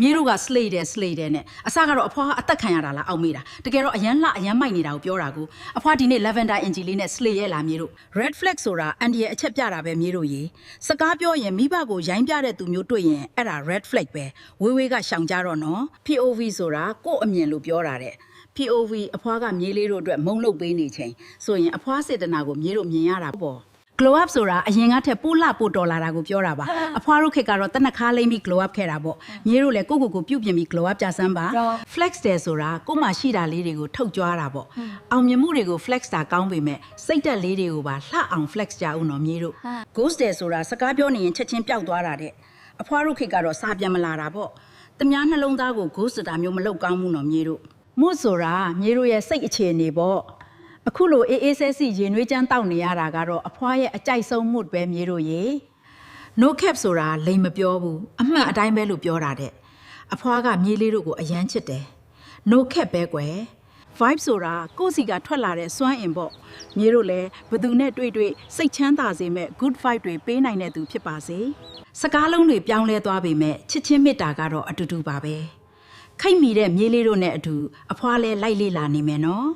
မြေတို့က slate တဲ့နဲ့အစကတော့အဖွားအသက်ခံရတာလားအောက်မေးတာတကယ်တော့အရန်လှအရန်မိုက်နေတာကိုပြောတာကိုအဖွားဒီနေ့ lavender engine လေးနဲ့ slate ရဲ့လားမြေတို့ red flag ဆိုတာအန်ဒီရဲ့အချက်ပြတာပဲမြေတို့ရေစကားပြောရင်မိဘကိုရိုင်းပြတဲ့သူမျိုးတွေ့ရင်အဲ့ဒါ red flag ပဲဝေးဝေးကရှောင်ကြတော့နော် POV ဆိုတာကို့အမြင်လို့ပြောတာတဲ့ POV အဖွားကမြေလေးတို့အတွက်မုံလုပ်ပေးနေချိန်ဆိုရင်အဖွားစေတနာကိုမြေတို့မြင်ရတာပေါ့ glow up ဆိုတာအရင်ကထက်ပိုလှပိုတော်လာတာကိုပြောတာပါအဖွားတို့ခေတ်ကတော့တနခါလိမ့်ပြီး glow up ခဲ့တာပေါ့မြေတို့လည်းကိုကိုပြုတ်ပြင်ပြီး glow up ကြစမ်းပါ flex တယ်ဆိုတာကိုမှရှိတာလေးတွေကိုထုတ်ကြွားတာပေါ့အောင်မြင်မှုတွေကို flex တာကောင်းပေမဲ့စိတ်တက်လေးတွေကိုပါလှအောင် flex ကြအောင်နော်မြေတို့ ghost တယ်ဆိုတာစကားပြောနေရင်ချက်ချင်းပျောက်သွားတာတဲ့အဖွားတို့ခေတ်ကတော့စာပြန်မလာတာပေါ့တမားနှလုံးသားကို ghost တာမျိုးမလောက်ကောင်းဘူးနော်မြေတို့မို့ဆိုတာမြေတို့ရဲ့စိတ်အခြေအနေပေါ့အခုလိုအေးအေးဆေးဆေးရင်နွေးချမ်းတောက်နေရတာကတော့အဖွားရဲ့အကြိုက်ဆုံးမှုပဲမြေတို့ရေ no cap ဆိုတာလိမ်မပြောဘူးအမှန်အတိုင်းပဲလို့ပြောတာတဲ့အဖွားကမြေလေးတို့ကိုအယမ်းချစ်တယ် no cap ပဲကွယ် vibe ဆိုတာကိုယ့်စီကထွက်လာတဲ့စွမ်းအင်ပေါ့မြေတို့လည်းဘသူနဲ့တွေ့စိတ်ချမ်းသာစေမဲ့ good vibe တွေပေးနိုင်တဲ့သူဖြစ်ပါစေစကားလုံးတွေပြောင်းလဲသွားပေမဲ့ချစ်ချင်းမေတ္တာကတော့အတူတူပါပဲခိတ်မီတဲ့မြေလေးတို့နဲ့အတူအဖွားလဲလိုက်လေးလာနေမယ်နော်